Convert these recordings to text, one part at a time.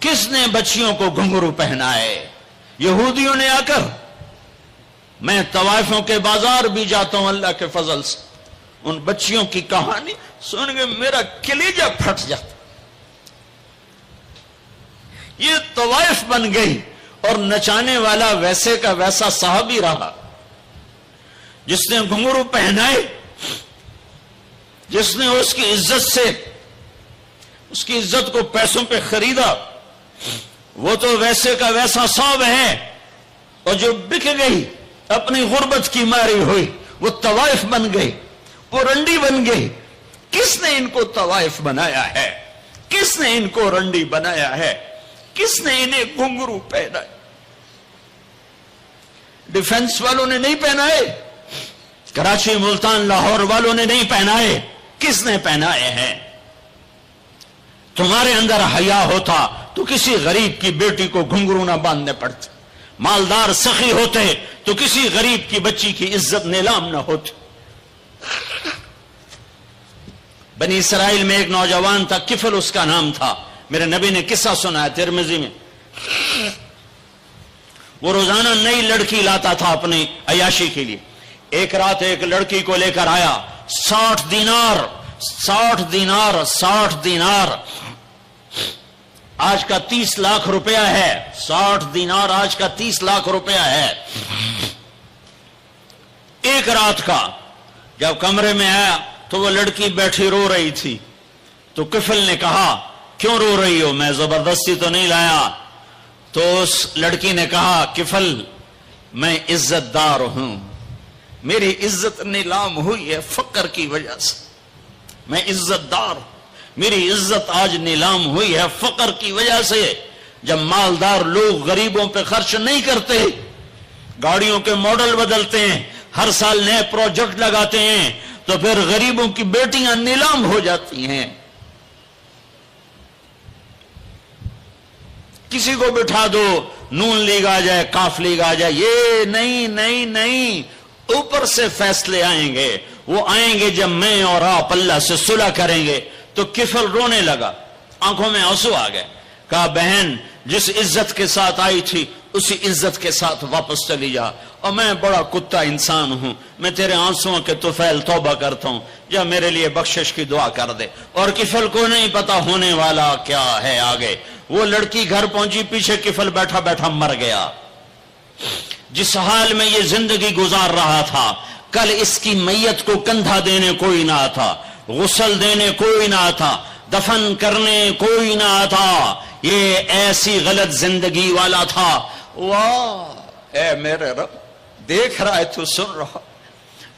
کس نے بچیوں کو گھنگرو پہنائے؟ یہودیوں نے آ کر، میں طوائفوں کے بازار بھی جاتا ہوں اللہ کے فضل سے، ان بچیوں کی کہانی سن کے میرا کلیجہ پھٹ جاتا. یہ طوائف بن گئی اور نچانے والا ویسے کا ویسا صحابی رہا جس نے گھنگرو پہنائے، جس نے اس کی عزت سے، اس کی عزت کو پیسوں پہ خریدا، وہ تو ویسے کا ویسا صاحب ہے. اور جو بک گئی، اپنی غربت کی ماری ہوئی، وہ طوائف بن گئی، وہ رنڈی بن گئی. کس نے ان کو طوائف بنایا ہے؟ کس نے ان کو رنڈی بنایا ہے؟ کس نے انہیں گھنگرو پہنائے؟ ڈیفنس والوں نے نہیں پہنائے، کراچی، ملتان، لاہور والوں نے نہیں پہنائے. کس نے پہنائے ہیں؟ تمہارے اندر حیا ہوتا تو کسی غریب کی بیٹی کو گھنگرو نہ باندھنے پڑتے، مالدار سخی ہوتے تو کسی غریب کی بچی کی عزت نیلام نہ ہوتی. بنی اسرائیل میں ایک نوجوان تھا، کفل اس کا نام تھا. میرے نبی نے قصہ سنا ہے ترمذی میں. وہ روزانہ نئی لڑکی لاتا تھا اپنی عیاشی کے لیے. ایک رات ایک لڑکی کو لے کر آیا، 60 دینار آج کا 30 لاکھ روپیہ ہے. 60 دینار آج کا 30 لاکھ روپیہ ہے. ایک رات کا. جب کمرے میں آیا تو وہ لڑکی بیٹھی رو رہی تھی. تو کفل نے کہا کیوں رو رہی ہو؟ میں زبردستی تو نہیں لایا. تو اس لڑکی نے کہا کفل میں عزت دار ہوں، میری عزت نیلام ہوئی ہے فقر کی وجہ سے. میں عزت دار ہوں، میری عزت آج نیلام ہوئی ہے فقر کی وجہ سے. جب مالدار لوگ غریبوں پہ خرچ نہیں کرتے، گاڑیوں کے ماڈل بدلتے ہیں، ہر سال نئے پروجیکٹ لگاتے ہیں، تو پھر غریبوں کی بیٹیاں نیلام ہو جاتی ہیں. کسی کو بٹھا دو، نون لیگ آ جائے، کاف لیگ آ جائے، یہ نہیں، اوپر سے فیصلے آئیں گے. وہ آئیں گے جب میں اور آپ اللہ سے صلح کریں گے. تو کفل رونے لگا، آنکھوں میں آنسو آ گئے. کہا بہن جس عزت کے ساتھ آئی تھی اسی عزت کے ساتھ واپس چلی جا. اور میں بڑا کتا انسان ہوں، میں تیرے آنسوؤں کے طفیل توبہ کرتا ہوں، جا میرے لیے بخشش کی دعا کر دے. اور کفل کو نہیں پتا ہونے والا کیا ہے آگے. وہ لڑکی گھر پہنچی، پیچھے کفل بیٹھا بیٹھا مر گیا. جس حال میں یہ زندگی گزار رہا تھا، کل اس کی میت کو کندھا دینے کوئی نہ آتا، غسل دینے کوئی نہ آتا، دفن کرنے کوئی نہ آتا. یہ ایسی غلط زندگی والا تھا. واہ اے میرے رب، دیکھ رہا ہے تو سن رہا.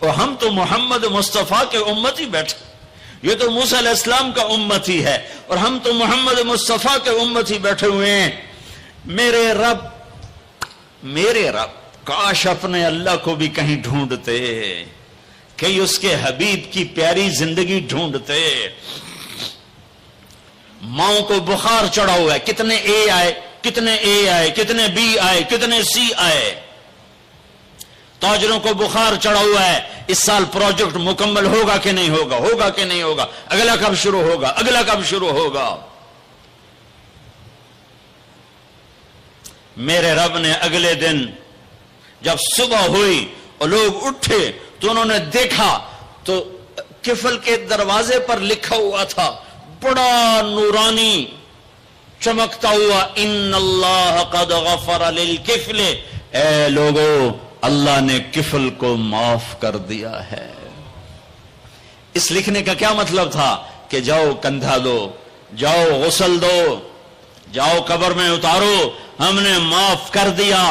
اور ہم تو محمد مصطفیٰ کے امتی بیٹھے، یہ تو موسیٰ علیہ السلام کا امتی ہے، اور ہم تو محمد مصطفیٰ کے امتی بیٹھے ہوئے ہیں. میرے رب کاش اپنے اللہ کو بھی کہیں ڈھونڈتے، کہیں اس کے حبیب کی پیاری زندگی ڈھونڈتے. ماؤں کو بخار چڑھا ہوا ہے، کتنے اے آئے، کتنے بی آئے، کتنے سی آئے. تاجروں کو بخار چڑھا ہوا ہے، اس سال پروجیکٹ مکمل ہوگا کہ نہیں ہوگا، اگلا کب شروع ہوگا. میرے رب نے اگلے دن جب صبح ہوئی اور لوگ اٹھے تو انہوں نے دیکھا تو کفل کے دروازے پر لکھا ہوا تھا بڑا نورانی چمکتا ہوا، ان اللہ قد غفر للکفل. اے لوگو، اللہ نے کفل کو معاف کر دیا ہے. اس لکھنے کا کیا مطلب تھا کہ جاؤ کندھا دو، جاؤ غسل دو، جاؤ قبر میں اتارو، ہم نے معاف کر دیا.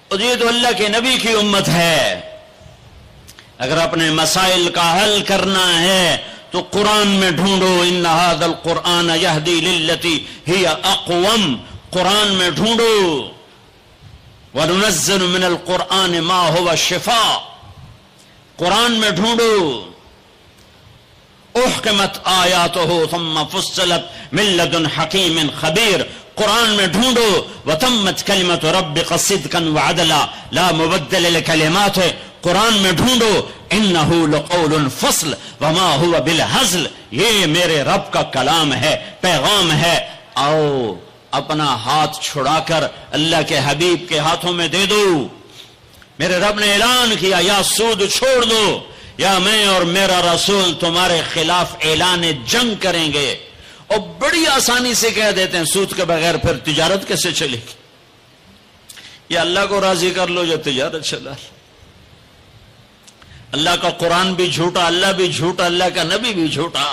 اور یہ تو اللہ کے نبی کی امت ہے. اگر اپنے مسائل کا حل کرنا ہے تو قرآن میں ڈھونڈو. ان ھذا القرآن یہدی للتی ہی اقوم. قرآن میں ڈھونڈو. وَنُنَزِّلُ مِنَ الْقُرْآنِ مَا هُوَ شِفَاء. قرآن میں ڈھونڈو. احکمت آیاتہ ثم فصلت من لدن حکیم خبیر. قرآن میں ڈھونڈو. وتمت کلمت ربک صدقا وعدلا لا مبدل لکلماتہ. قرآن میں ڈھونڈو. انہ لقول فصل وما هو بالہزل. یہ میرے رب کا کلام ہے، پیغام ہے، آؤ اپنا ہاتھ چھڑا کر اللہ کے حبیب کے ہاتھوں میں دے دو۔ میرے رب نے اعلان کیا یا سود چھوڑ دو یا میں اور میرا رسول تمہارے خلاف اعلان جنگ کریں گے۔ اور بڑی آسانی سے کہہ دیتے ہیں سود کے بغیر پھر تجارت کیسے چلے گی؟ یا اللہ کو راضی کر لو یا تجارت چلا۔ اللہ کا قرآن بھی جھوٹا، اللہ بھی جھوٹا، اللہ کا نبی بھی جھوٹا۔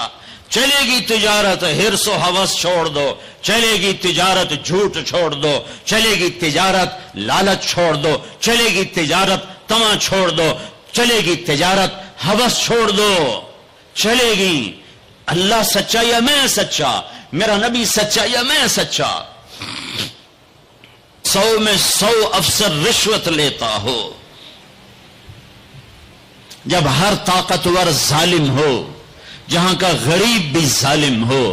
چلے گی تجارت، ہرس و ہوس چھوڑ دو، چلے گی تجارت، جھوٹ چھوڑ دو، چلے گی تجارت، لالچ چھوڑ دو، چلے گی تجارت، طمع چھوڑ دو، چلے گی تجارت، ہوس چھوڑ دو، چلے گی۔ اللہ سچا یا میں سچا، میرا نبی سچا یا میں سچا۔ 100 میں 100 افسر رشوت لیتا ہو، جب ہر طاقتور ظالم ہو، جہاں کا غریب بھی ظالم ہو،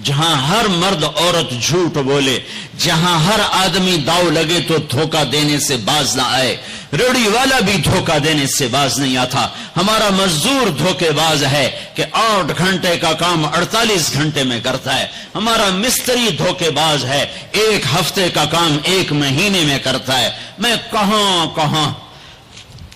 جہاں ہر مرد عورت جھوٹ بولے، جہاں ہر آدمی داؤ لگے تو دھوکہ دینے سے باز نہ آئے، ریڑھی والا بھی دھوکہ دینے سے باز نہیں آتا۔ ہمارا مزدور دھوکے باز ہے کہ 8 گھنٹے کا کام 48 گھنٹے میں کرتا ہے۔ ہمارا مستری دھوکے باز ہے، 1 ہفتے کا کام 1 مہینے میں کرتا ہے۔ میں کہاں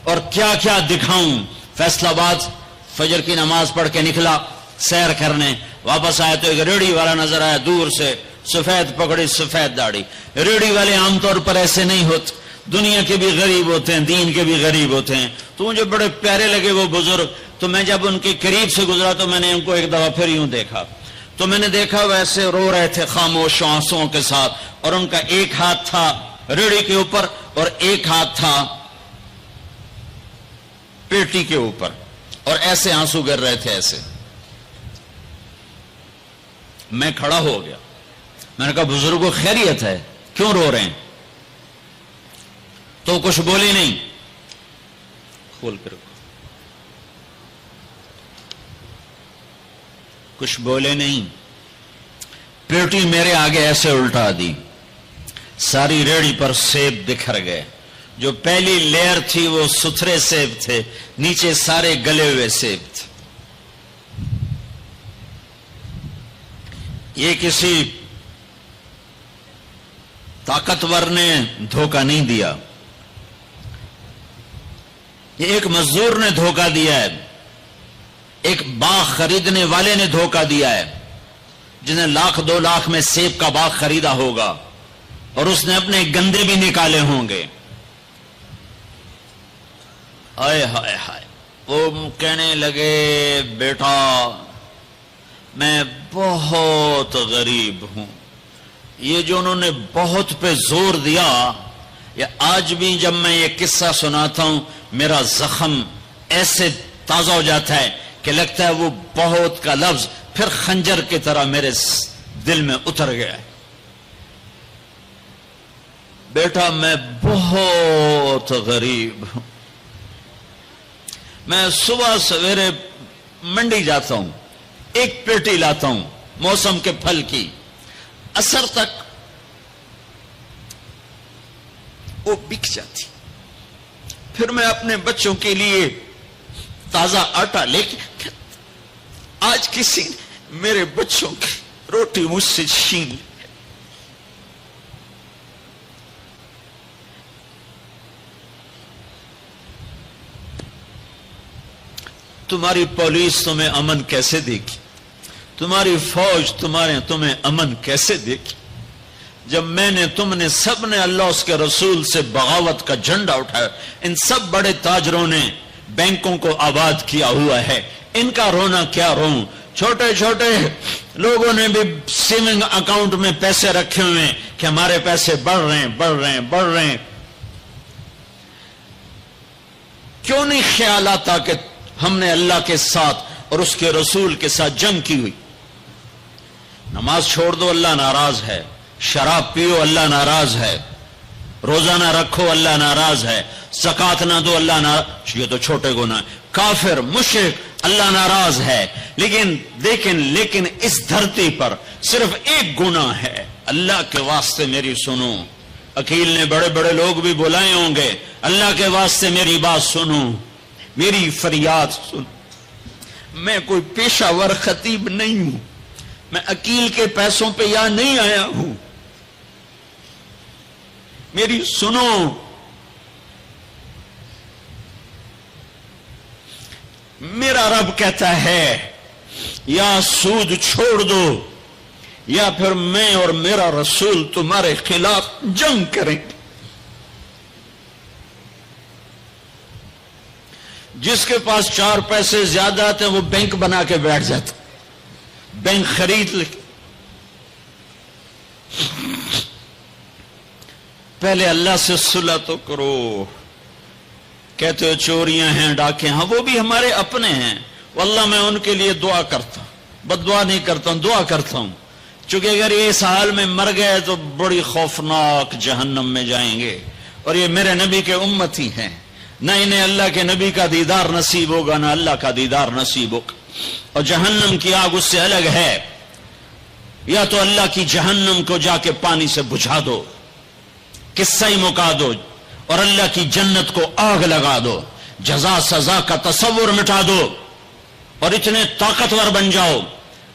اور کیا کیا دکھاؤں۔ فیصل آباد فجر کی نماز پڑھ کے نکلا سیر کرنے، واپس آیا تو ایک ریڑھی والا نظر آیا دور سے، سفید پگڑی سفید داڑھی۔ ریڑھی والے عام طور پر ایسے نہیں ہوتے، دنیا کے بھی غریب ہوتے ہیں، دین کے بھی غریب ہوتے ہیں۔ تو مجھے بڑے پیارے لگے وہ بزرگ، تو میں جب ان کے قریب سے گزرا تو میں نے ان کو ایک دفعہ پھر یوں دیکھا، تو میں نے دیکھا ویسے رو رہے تھے خاموش آنسوؤں کے ساتھ، اور ان کا ایک ہاتھ تھا ریڑھی کے اوپر اور ایک ہاتھ تھا پیٹی کے اوپر، اور ایسے آنسو گر رہے تھے ایسے۔ میں کھڑا ہو گیا، میں نے کہا بزرگوں خیریت ہے، کیوں رو رہے ہیں؟ تو کچھ بولے نہیں، کھول کے رکھو، کچھ بولے نہیں، پیٹی میرے آگے ایسے الٹا دی، ساری ریڑھی پر سیب بکھر گئے۔ جو پہلی لیئر تھی وہ ستھرے سیب تھے، نیچے سارے گلے ہوئے سیب تھے۔ یہ کسی طاقتور نے دھوکہ نہیں دیا، یہ ایک مزدور نے دھوکہ دیا ہے، ایک باغ خریدنے والے نے دھوکہ دیا ہے، جس نے 1,00,000 2 لاکھ میں سیب کا باغ خریدا ہوگا اور اس نے اپنے گندے بھی نکالے ہوں گے۔ ہائے ہائے ہائے، وہ کہنے لگے بیٹا میں بہت غریب ہوں۔ یہ جو انہوں نے بہت پہ زور دیا، یا آج بھی جب میں یہ قصہ سناتا ہوں میرا زخم ایسے تازہ ہو جاتا ہے کہ لگتا ہے وہ بہت کا لفظ پھر خنجر کی طرح میرے دل میں اتر گیا ہے۔ بیٹا میں بہت غریب ہوں، میں صبح سویرے منڈی جاتا ہوں، ایک پیٹی لاتا ہوں موسم کے پھل کی، عصر تک وہ بک جاتی، پھر میں اپنے بچوں کے لیے تازہ آٹا لے کے، آج کسی نے میرے بچوں کی روٹی مجھ سے چھین لی۔ تمہاری پولیس تمہیں امن کیسے دے گی؟ تمہاری فوج تمہیں امن کیسے دے گی؟ جب میں نے تم نے سب نے اللہ اس کے رسول سے بغاوت کا جھنڈا اٹھایا، ان سب بڑے تاجروں نے بینکوں کو آباد کیا ہوا ہے، ان کا رونا کیا روں؟ چھوٹے چھوٹے لوگوں نے بھی سیونگ اکاؤنٹ میں پیسے رکھے ہوئے ہیں کہ ہمارے پیسے بڑھ رہے ہیں۔ کیوں نہیں خیال آتا کہ ہم نے اللہ کے ساتھ اور اس کے رسول کے ساتھ جنگ کی ہوئی؟ نماز چھوڑ دو اللہ ناراض ہے، شراب پیو اللہ ناراض ہے، روزہ نہ رکھو اللہ ناراض ہے، زکات نہ دو اللہ ناراض، یہ تو چھوٹے گناہ، کافر مشرک اللہ ناراض ہے، لیکن اس دھرتی پر صرف ایک گناہ ہے۔ اللہ کے واسطے میری سنو، عقیل نے بڑے بڑے لوگ بھی بلائے ہوں گے، اللہ کے واسطے میری بات سنو، میری فریاد سن، میں کوئی پیشہ ور خطیب نہیں ہوں، میں عقیل کے پیسوں پہ یہاں نہیں آیا ہوں، میری سنو، میرا رب کہتا ہے یا سود چھوڑ دو یا پھر میں اور میرا رسول تمہارے خلاف جنگ کریں گے۔ جس کے پاس 4 پیسے زیادہ آتے ہیں وہ بینک بنا کے بیٹھ جاتا، بینک خرید لے۔ پہلے اللہ سے صلح تو کرو۔ کہتے ہو چوریاں ہیں، ڈاکے ہیں، وہ بھی ہمارے اپنے ہیں، واللہ میں ان کے لیے دعا کرتا ہوں، بد دعا نہیں کرتا ہوں، دعا کرتا ہوں، چونکہ اگر یہ اس حال میں مر گئے تو بڑی خوفناک جہنم میں جائیں گے، اور یہ میرے نبی کے امتی ہیں، نہ انہیں اللہ کے نبی کا دیدار نصیب ہوگا نہ اللہ کا دیدار نصیب ہوگا، اور جہنم کی آگ اس سے الگ ہے۔ یا تو اللہ کی جہنم کو جا کے پانی سے بجھا دو، قصہ ہی مکا دو، اور اللہ کی جنت کو آگ لگا دو، جزا سزا کا تصور مٹا دو، اور اتنے طاقتور بن جاؤ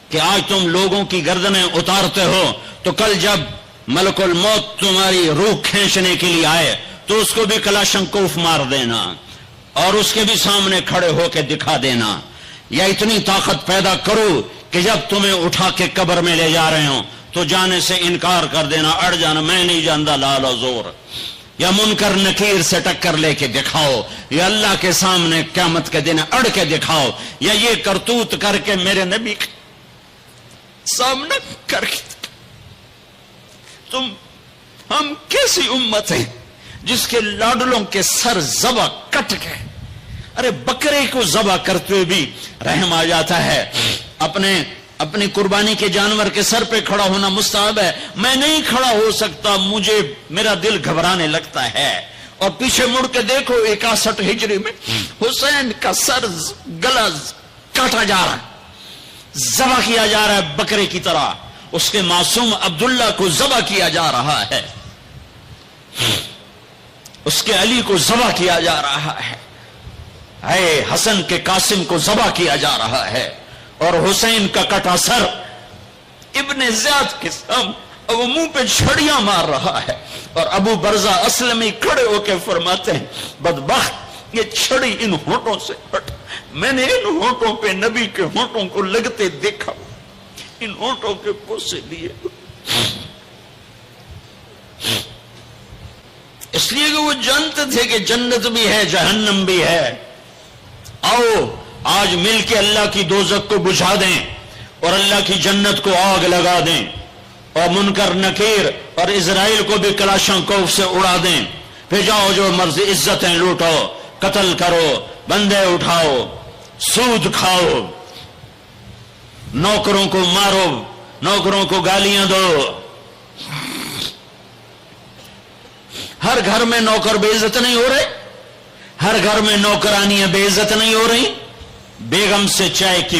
کہ آج تم لوگوں کی گردنیں اتارتے ہو تو کل جب ملک الموت تمہاری روح کھینچنے کے لیے آئے تو اس کو بھی کلاشنکوف مار دینا اور اس کے بھی سامنے کھڑے ہو کے دکھا دینا، یا اتنی طاقت پیدا کرو کہ جب تمہیں اٹھا کے قبر میں لے جا رہے ہوں تو جانے سے انکار کر دینا، اڑ جانا، میں نہیں جانتا لال و زور، یا منکر نکیر سے ٹکر لے کے دکھاؤ، یا اللہ کے سامنے قیامت کے دن اڑ کے دکھاؤ، یا یہ کرتوت کر کے میرے نبی سامنے کر کے ہم کیسی امت ہیں جس کے لاڈلوں کے سر ذبح کٹ گئے۔ ارے بکرے کو ذبح کرتے ہوئے بھی رحم آ جاتا ہے۔ اپنی قربانی کے جانور کے سر پہ کھڑا ہونا مستحب ہے، میں نہیں کھڑا ہو سکتا، مجھے میرا دل گھبرانے لگتا ہے۔ اور پیچھے مڑ کے دیکھو 61 ہجری میں حسین کا سر گلا کاٹا جا رہا ہے، ذبح کیا جا رہا ہے بکرے کی طرح، اس کے معصوم عبداللہ کو ذبح کیا جا رہا ہے، اس کے علی کو ذبح کیا جا رہا ہے، اے حسن کے قاسم کو ذبح کیا جا رہا ہے، اور حسین کا کٹا سر ابن زیاد کے سامنے وہ منہ پہ چھڑیاں مار رہا ہے، اور ابو برزہ اسلمی کھڑے ہو کے فرماتے ہیں بدبخت یہ چھڑی ان ہونٹوں سے ہٹ، میں نے ان ہونٹوں پہ نبی کے ہونٹوں کو لگتے دیکھا، ان ہونٹوں کے پوسے لیے، اس لیے کہ وہ جانتے تھے کہ جنت بھی ہے جہنم بھی ہے۔ آؤ آج مل کے اللہ کی دوزخ کو بجھا دیں اور اللہ کی جنت کو آگ لگا دیں، اور منکر نکیر اور اسرائیل کو بھی کلاشنکوف سے اڑا دیں، پھر جاؤ جو مرضی عزتیں لوٹو، قتل کرو، بندے اٹھاؤ، سود کھاؤ، نوکروں کو مارو، نوکروں کو گالیاں دو۔ ہر گھر میں نوکر بے عزت نہیں ہو رہے، ہر گھر میں نوکرانیاں بے عزت نہیں ہو رہی۔ بیگم سے چائے کی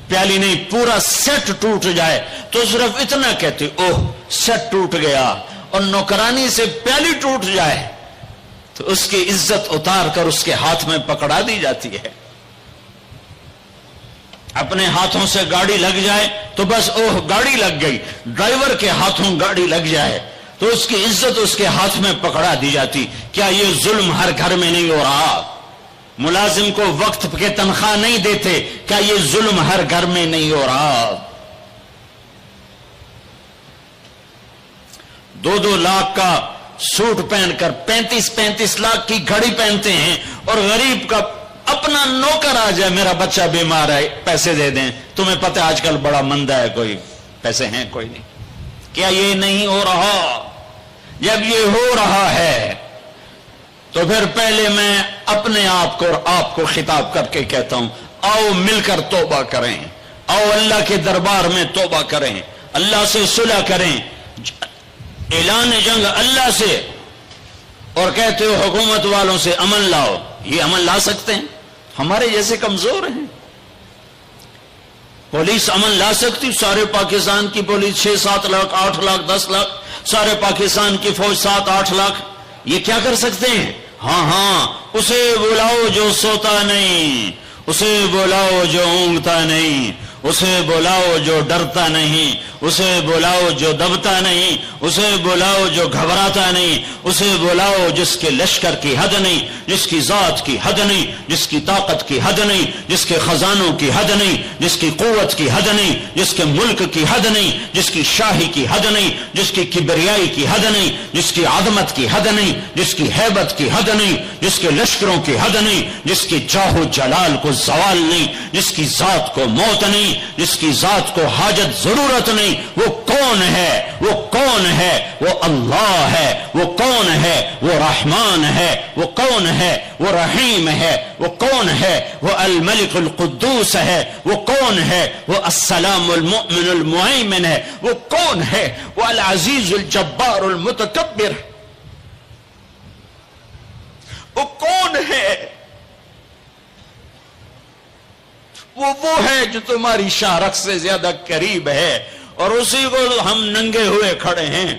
پیالی نہیں پورا سیٹ ٹوٹ جائے تو صرف اتنا کہتے اوہ سیٹ ٹوٹ گیا، اور نوکرانی سے پیالی ٹوٹ جائے تو اس کی عزت اتار کر اس کے ہاتھ میں پکڑا دی جاتی ہے۔ اپنے ہاتھوں سے گاڑی لگ جائے تو بس اوہ گاڑی لگ گئی، ڈرائیور کے ہاتھوں گاڑی لگ جائے تو اس کی عزت اس کے ہاتھ میں پکڑا دی جاتی۔ کیا یہ ظلم ہر گھر میں نہیں ہو رہا؟ ملازم کو وقت کے تنخواہ نہیں دیتے، کیا یہ ظلم ہر گھر میں نہیں ہو رہا؟ 2-2 لاکھ کا سوٹ پہن کر 35 لاکھ کی گھڑی پہنتے ہیں، اور غریب کا اپنا نوکر آ جائے میرا بچہ بیمار ہے پیسے دے دیں، تمہیں پتہ آج کل بڑا مندہ ہے، کوئی پیسے ہیں کوئی نہیں۔ کیا یہ نہیں ہو رہا؟ جب یہ ہو رہا ہے تو پھر پہلے میں اپنے آپ کو اور آپ کو خطاب کر کے کہتا ہوں آؤ مل کر توبہ کریں، آؤ اللہ کے دربار میں توبہ کریں، اللہ سے صلح کریں، اعلان جنگ اللہ سے، اور کہتے ہو حکومت والوں سے امن لاؤ، یہ امن لا سکتے ہیں؟ ہمارے جیسے کمزور ہیں۔ پولیس امن لا سکتی؟ سارے پاکستان کی پولیس 6-7 لاکھ 8 لاکھ 10 لاکھ، سارے پاکستان کی فوج 7-8 لاکھ، یہ کیا کر سکتے ہیں؟ ہاں اسے بلاؤ جو سوتا نہیں، اسے بلاؤ جو اونگتا نہیں، اسے بلاؤ جو ڈرتا نہیں، اسے بلاؤ جو دبتا نہیں، اسے بلاؤ جو گھبراتا نہیں، اسے بلاؤ جس کے لشکر کی حد نہیں، جس کی ذات کی حد نہیں، جس کی طاقت کی حد نہیں، جس کے خزانوں کی حد نہیں، جس کی قوت کی حد نہیں، جس کے ملک کی حد نہیں، جس کی شاہی کی حد نہیں، جس کی کبریائی کی حد نہیں، جس کی عظمت کی حد نہیں، جس کی ہیبت کی حد نہیں، جس کے لشکروں کی حد نہیں، جس کی جاہ و جلال کو زوال نہیں، جس کی ذات کو موت نہیں، جس کی ذات کو حاجت ضرورت نہیں۔ وہ کون ہے؟ وہ کون ہے؟ وہ اللہ ہے۔ وہ کون ہے؟ وہ رحمان ہے۔ وہ کون ہے؟ وہ رحیم ہے۔ وہ کون ہے؟ وہ الملک القدوس ہے۔ وہ کون ہے؟ وہ السلام المؤمن المہیمن ہے۔ وہ کون ہے؟ وہ العزیز الجبار المتکبر۔ وہ کون ہے؟ وہ ہے جو تمہاری شارخ سے زیادہ قریب ہے، اور اسی کو ہم ننگے ہوئے کھڑے ہیں۔